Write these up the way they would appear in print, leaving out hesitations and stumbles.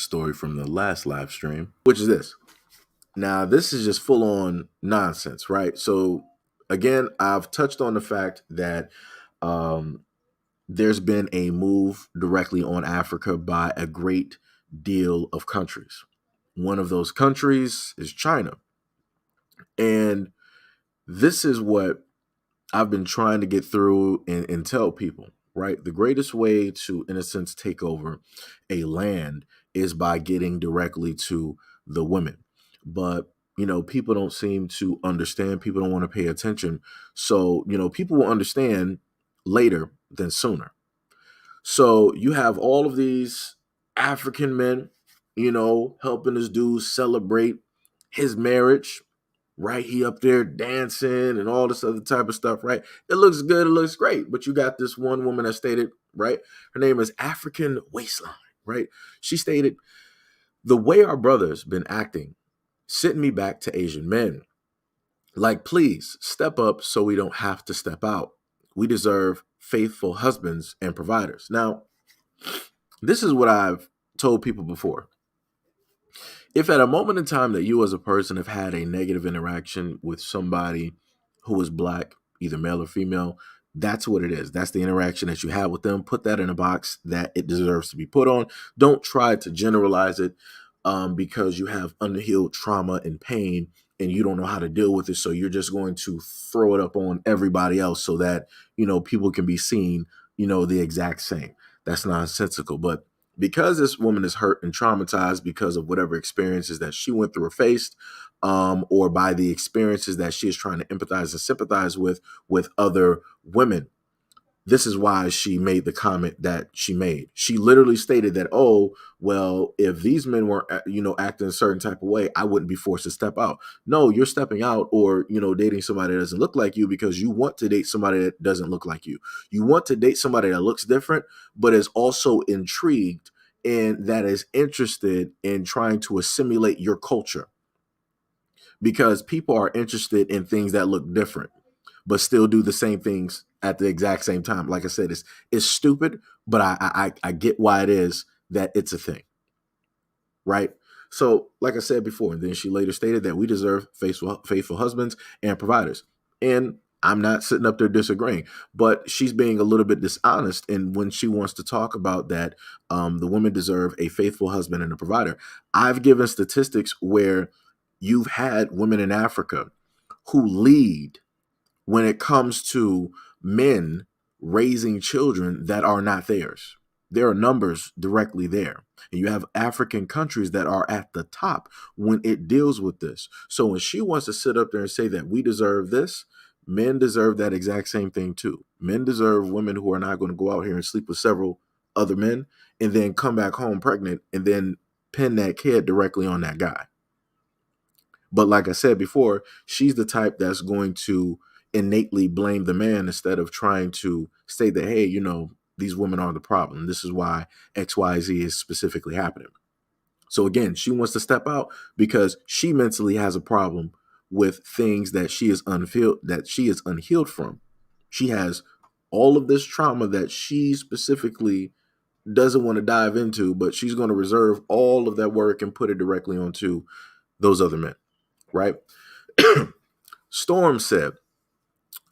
story from the last live stream, which is this. Now, this is just full on nonsense, right? So, again, I've touched on the fact that um, there's been a move directly on Africa by a great deal of countries. One of those countries is China. And this is what I've been trying to get through and tell people, right? The greatest way to, in a sense, take over a land is by getting directly to the women. But, people don't seem to understand. People don't want to pay attention. So, people will understand later than sooner. So you have all of these African men, helping this dude celebrate his marriage, right? He up there dancing and all this other type of stuff, right? It looks good, it looks great. But you got this one woman that stated, right? Her name is African Waistline, right? She stated, the way our brothers been acting, sent me back to Asian men. Like, please step up so we don't have to step out. We deserve faithful husbands and providers. Now, this is what I've told people before. If at a moment in time that you as a person have had a negative interaction with somebody who is black, either male or female, that's what it is. That's the interaction that you had with them. Put that in a box that it deserves to be put on. Don't try to generalize it because you have unhealed trauma and pain and you don't know how to deal with it. So you're just going to throw it up on everybody else so that, people can be seen, the exact same. That's nonsensical. But because this woman is hurt and traumatized because of whatever experiences that she went through or faced, or by the experiences that she is trying to empathize and sympathize with other women, this is why she made the comment that she made. She literally stated that, oh, well, if these men weren't, acting a certain type of way, I wouldn't be forced to step out. No, you're stepping out or, dating somebody that doesn't look like you because you want to date somebody that doesn't look like you. You want to date somebody that looks different, but is also intrigued and that is interested in trying to assimilate your culture, because people are interested in things that look different but still do the same things at the exact same time. Like I said, it's stupid, but I get why it is that it's a thing, right? So, like I said before, and then she later stated that we deserve faithful husbands and providers. And I'm not sitting up there disagreeing, but she's being a little bit dishonest. And when she wants to talk about that, the women deserve a faithful husband and a provider. I've given statistics where you've had women in Africa who lead when it comes to men raising children that are not theirs. There are numbers directly there. And you have African countries that are at the top when it deals with this. So when she wants to sit up there and say that we deserve this, men deserve that exact same thing too. Men deserve women who are not going to go out here and sleep with several other men and then come back home pregnant and then pin that kid directly on that guy. But like I said before, she's the type that's going to innately blame the man instead of trying to say that, hey, these women are the problem. This is why XYZ is specifically happening. So again, she wants to step out because she mentally has a problem with things that she is unhealed from. She has all of this trauma that she specifically doesn't want to dive into, but she's going to reserve all of that work and put it directly onto those other men, right? Storm said,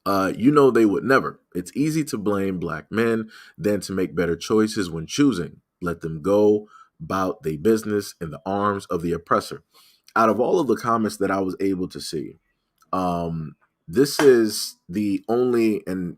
they would never. It's easy to blame black men than to make better choices when choosing. Let them go about their business in the arms of the oppressor. Out of all of the comments that I was able to see, this is the only, and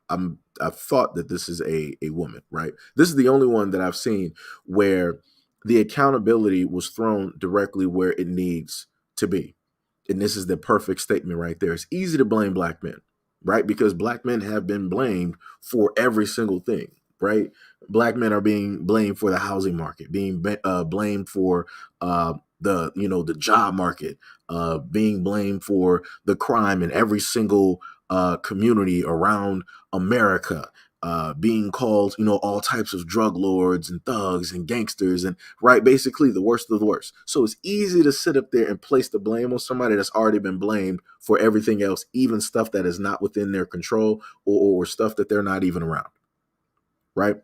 I've thought that this is a woman, right? This is the only one that I've seen where the accountability was thrown directly where it needs to be. And this is the perfect statement right there. It's easy to blame black men, right? Because black men have been blamed for every single thing, right? Black men are being blamed for the housing market, being blamed for the job market, being blamed for the crime in every single community around America, being called, all types of drug lords and thugs and gangsters and right, basically the worst of the worst. So it's easy to sit up there and place the blame on somebody that's already been blamed for everything else, even stuff that is not within their control or stuff that they're not even around, right?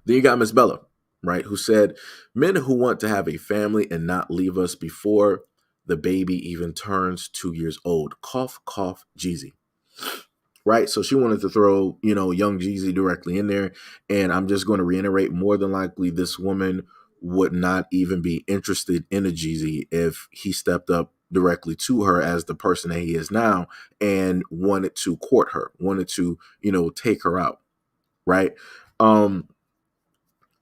Then you got Miss Bella, right? Who said, men who want to have a family and not leave us before the baby even turns 2 years old. Cough, cough, Jeezy. Right. So she wanted to throw, young Jeezy directly in there. And I'm just going to reiterate, more than likely, this woman would not even be interested in a Jeezy if he stepped up directly to her as the person that he is now and wanted to court her, wanted to, take her out. Right. Um,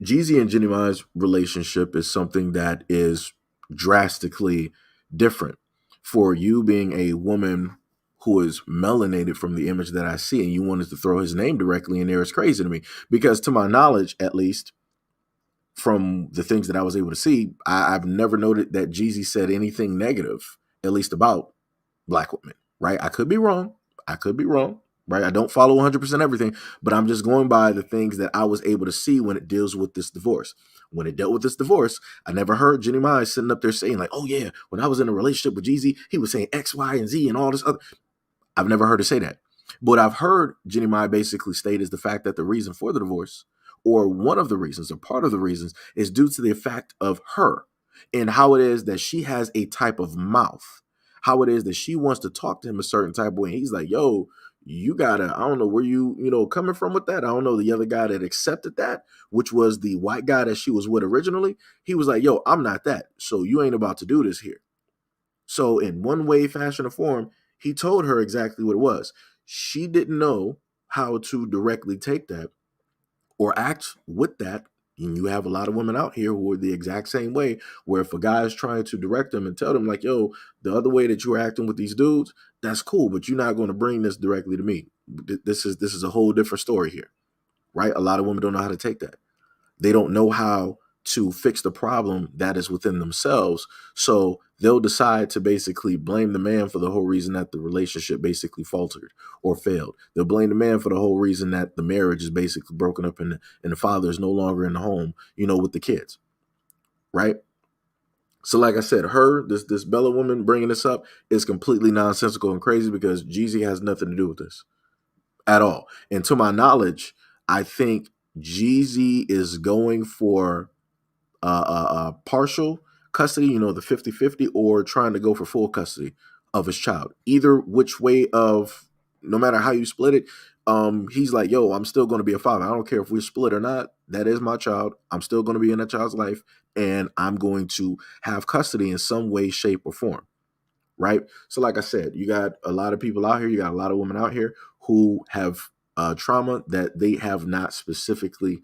Jeezy and Jenny Mai's relationship is something that is drastically different. For you being a woman who is melanated from the image that I see, and you wanted to throw his name directly in there, is crazy to me. Because to my knowledge, at least from the things that I was able to see, I've never noted that Jeezy said anything negative, at least about Black women, right? I could be wrong. I could be wrong, right? I don't follow 100% everything, but I'm just going by the things that I was able to see when it deals with this divorce. When it dealt with this divorce, I never heard Jenny Mai sitting up there saying like, oh yeah, when I was in a relationship with Jeezy, he was saying X, Y, and Z and all this other. I've never heard her say that. But I've heard Jenny Mai basically state is the fact that the reason for the divorce, or one of the reasons, or part of the reasons, is due to the fact of her and how it is that she has a type of mouth, how it is that she wants to talk to him a certain type of way. And he's like, yo, you gotta, I don't know where coming from with that. I don't know. The other guy that accepted that, which was the white guy that she was with originally, he was like, yo, I'm not that. So you ain't about to do this here. So in one way, fashion, or form, he told her exactly what it was. She didn't know how to directly take that or act with that. And you have a lot of women out here who are the exact same way, where if a guy is trying to direct them and tell them like, yo, the other way that you're acting with these dudes, that's cool, but you're not going to bring this directly to me. This is a whole different story here, right? A lot of women don't know how to take that. They don't know how to fix the problem that is within themselves. So they'll decide to basically blame the man for the whole reason that the relationship basically faltered or failed. They'll blame the man for the whole reason that the marriage is basically broken up and the father is no longer in the home, with the kids. Right. So like I said, this Bella woman bringing this up is completely nonsensical and crazy because Jeezy has nothing to do with this at all. And to my knowledge, I think Jeezy is going for partial custody, the 50-50, or trying to go for full custody of his child. Either which way of, no matter how you split it, he's like, yo, I'm still going to be a father. I don't care if we split or not. That is my child. I'm still going to be in that child's life, and I'm going to have custody in some way, shape, or form. Right. So like I said, you got a lot of people out here. You got a lot of women out here who have trauma that they have not specifically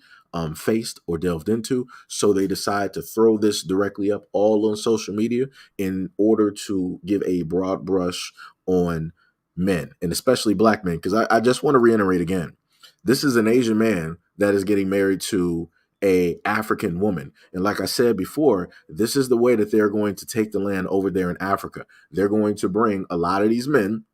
faced or delved into. So they decide to throw this directly up all on social media in order to give a broad brush on men, and especially Black men. Because I just want to reiterate again, this is an Asian man that is getting married to a African woman. And like I said before, this is the way that they're going to take the land over there in Africa. They're going to bring a lot of these men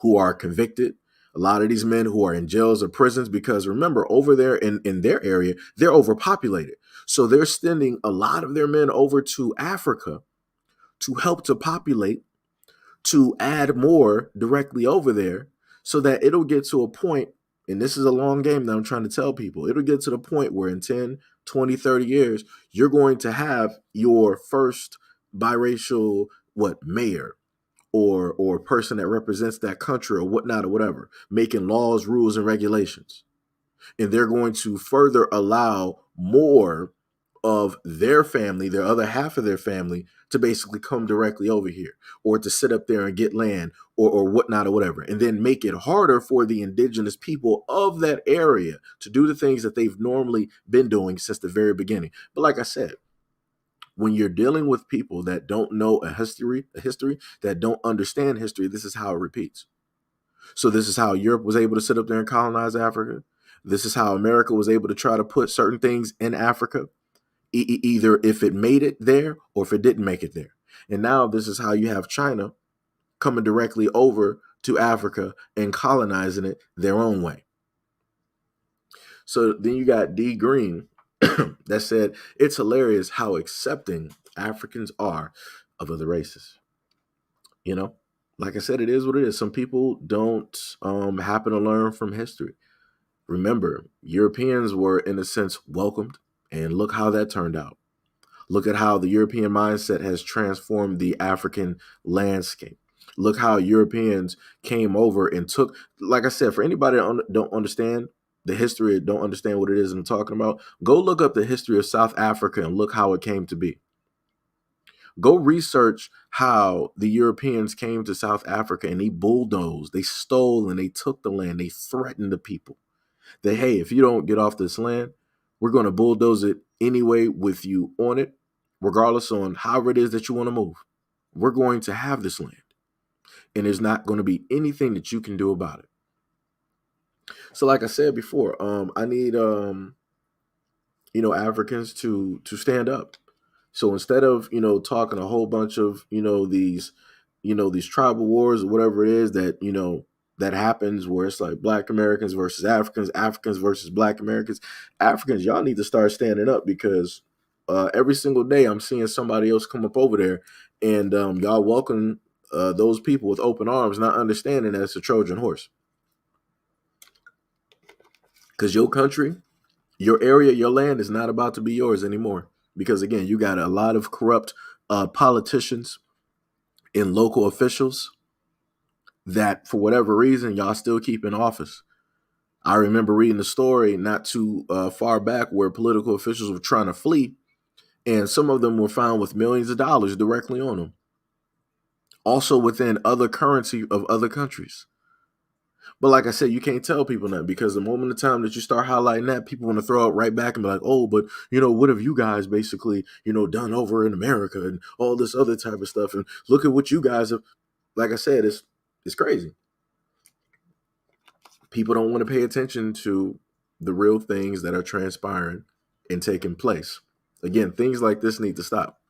who are convicted, a lot of these men who are in jails or prisons, because remember, over there in their area, they're overpopulated. So they're sending a lot of their men over to Africa to help to populate, to add more directly over there, so that it'll get to a point, and this is a long game that I'm trying to tell people, it'll get to the point where in 10, 20, 30 years, you're going to have your first biracial, mayor, or person that represents that country or whatnot or whatever, making laws, rules, and regulations. And they're going to further allow more of their family, their other half of their family, to basically come directly over here or to sit up there and get land or whatnot or whatever, and then make it harder for the indigenous people of that area to do the things that they've normally been doing since the very beginning. But like I said, when you're dealing with people that don't know a history, that don't understand history, this is how it repeats. So this is how Europe was able to sit up there and colonize Africa. This is how America was able to try to put certain things in Africa, either if it made it there or if it didn't make it there. And now this is how you have China coming directly over to Africa and colonizing it their own way. So then you got D Green that said, it's hilarious how accepting Africans are of other races. Like I said, it is what it is. Some people don't happen to learn from history. Remember, Europeans were, in a sense, welcomed. And look how that turned out. Look at how the European mindset has transformed the African landscape. Look how Europeans came over and took, like I said, for anybody that don't understand the history, don't understand what it is I'm talking about, go look up the history of South Africa and look how it came to be. Go research how the Europeans came to South Africa and they bulldozed, they stole and they took the land, they threatened the people. That, hey, if you don't get off this land, we're going to bulldoze it anyway with you on it, regardless on however it is that you want to move. We're going to have this land, and there's not going to be anything that you can do about it. So, like I said before, I need Africans to stand up. So instead of talking a whole bunch of these tribal wars or whatever it is that that happens, where it's like Black Americans versus Africans, Africans versus Black Americans, Africans, y'all need to start standing up, because every single day I'm seeing somebody else come up over there, and y'all welcome those people with open arms, not understanding that it's a Trojan horse. Because your country, your area, your land is not about to be yours anymore. Because again, you got a lot of corrupt politicians and local officials that, for whatever reason, y'all still keep in office. I remember reading a story not too far back where political officials were trying to flee, and some of them were found with millions of dollars directly on them. Also within other currency of other countries. But like I said, you can't tell people that, because the moment of time that you start highlighting that, people want to throw it right back and be like, oh, but what have you guys basically, done over in America and all this other type of stuff. And look at what you guys have. Like I said, it's crazy. People don't want to pay attention to the real things that are transpiring and taking place. Again, things like this need to stop.